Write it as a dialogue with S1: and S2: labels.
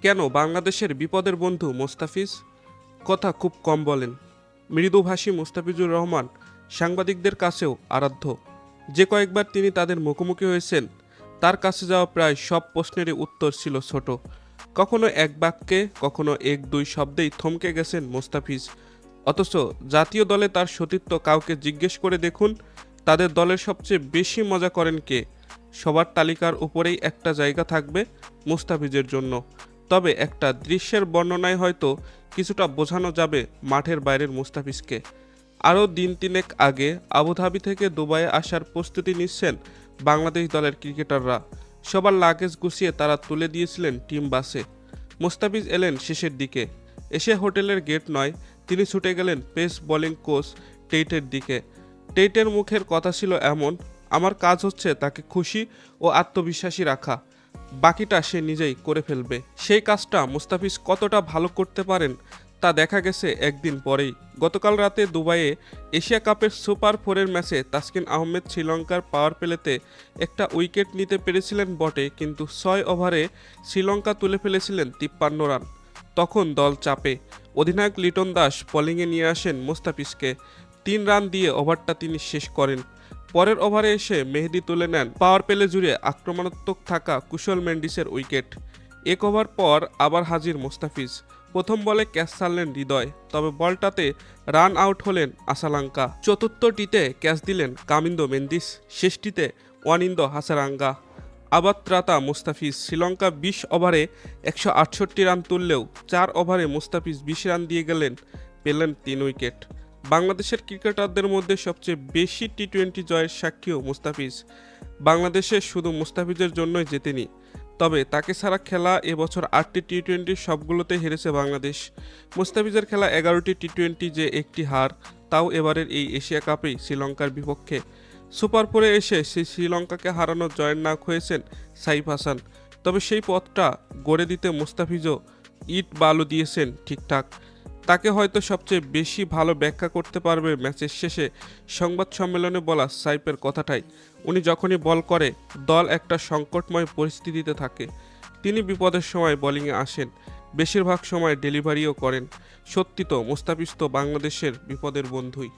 S1: কেন বাংলাদেশের বিপদের বন্ধু মোস্তাফিজ? কথা খুব কম বলেন। মৃদুভাষী মোস্তাফিজুর রহমান সাংবাদিকদের কাছেও আরাধ্য। যে কয়েকবার তিনি তাদের মুখোমুখি হয়েছেন, তার কাছে যাওয়া প্রায় সব প্রশ্নেরই উত্তর ছিল ছোট। কখনো এক বাক্যে, কখনো এক দুই শব্দেই থমকে গেছেন মোস্তাফিজ। অথচ জাতীয় দলে তার সতীর্থ কাউকে জিজ্ঞেস করে দেখুন, তাদের দলের সবচেয়ে বেশি মজা করেন কে? সবার তালিকার উপরেই একটা জায়গা থাকবে মুস্তাফিজের জন্য। তবে একটা দৃশ্যের বর্ণনায় হয়তো কিছুটা বোঝানো যাবে মাঠের বাইরের মুস্তাফিজকে। আরও দিন তিনেক আগে আবুধাবি থেকে দুবাইয়ে আসার প্রস্তুতি নিচ্ছেন বাংলাদেশ দলের ক্রিকেটাররা। সবার লাগেজ গুছিয়ে তারা তুলে দিয়েছিলেন টিম বাসে। মুস্তাফিজ এলেন শেষের দিকে। এসে হোটেলের গেট নয়, তিনি ছুটে গেলেন পেস বোলিং কোচ টেইটের দিকে। টেইটের মুখের কথা ছিল এমন, আমার কাজ হচ্ছে তাকে খুশি ও আত্মবিশ্বাসী রাখা, বাকিটা সে নিজেই করে ফেলবে। সেই কাজটা মুস্তাফিজ কতটা ভালো করতে পারেন তা দেখা গেছে একদিন পরেই। গতকাল রাতে দুবাইয়ে এশিয়া কাপের সুপার ফোরের ম্যাচে তাসকিন আহমেদ শ্রীলঙ্কার পাওয়ার প্লেতে একটা উইকেট নিতে পেরেছিলেন বটে, কিন্তু 6 ওভারে শ্রীলঙ্কা তুলে ফেলেছিলেন 53 রান। তখন দল চাপে। অধিনায়ক লিটন দাস বোলিংয়ে নিয়ে আসেন মুস্তাফিজকে। 3 রান দিয়ে ওভারটা তিনি শেষ করেন। পরের ওভারে এসে মেহেদী তুলে নেন পাওয়ার প্লে জুড়ে আক্রমণাত্মক থাকা কুশল মেন্ডিসের উইকেট। 1 ওভার পর আবার হাজির মুস্তাফিজ। প্রথম বলে ক্যাচ ছাড়লেন হৃদয়, তবে বলটাতে রান আউট হলেন আসালাঙ্কা। চতুর্থটিতে ক্যাচ দিলেন কামিন্দো মেন্দিস, শেষটিতে ওয়ানিন্দো হাসারাঙ্গা। আবার ত্রাতা মুস্তাফিজ। শ্রীলঙ্কা 20 ওভারে 168 রান তুললেও 4 ওভারে মুস্তাফিজ 20 রান দিয়ে পেলেন 3 উইকেট। বাংলাদেশের ক্রিকেটারদের মধ্যে সবচেয়ে বেশি টি-20 জয়ের সাক্ষীও মুস্তাফিজ। বাংলাদেশে শুধু মুস্তাফিজের জন্যই জেতেনি, তবে তাকে ছাড়া খেলা এবছর 8টি টি-20 সবগুলোতে হেরেছে বাংলাদেশ। মুস্তাফিজের খেলা 11টি টি-20 যে একটি হার, তাও এবারের এই এশিয়া কাপেই শ্রীলঙ্কার বিপক্ষে। সুপার ফোরে এসে সেই শ্রীলঙ্কাকে হারানোর জয়ের নায়ক হয়েছেন সাইফ হাসান। তবে সেই পথটা গড়ে দিতে মুস্তাফিজও ইট বালু দিয়েছেন ঠিকঠাক। তাকে হয়তো সবচেয়ে বেশি ভালো ব্যাখ্যা করতে পারবে ম্যাচের শেষে সংবাদ সম্মেলনে বলা সাইফের কথাটাই। উনি যখনই বল করে, দল একটা সংকটময় পরিস্থিতিতে থাকে। তিনি বিপদের সময় বোলিংয়ে আসেন, বেশিরভাগ সময় ডেলিভারিও করেন। সত্যি তো, মুস্তাফিজ তো বাংলাদেশের বিপদের বন্ধুই।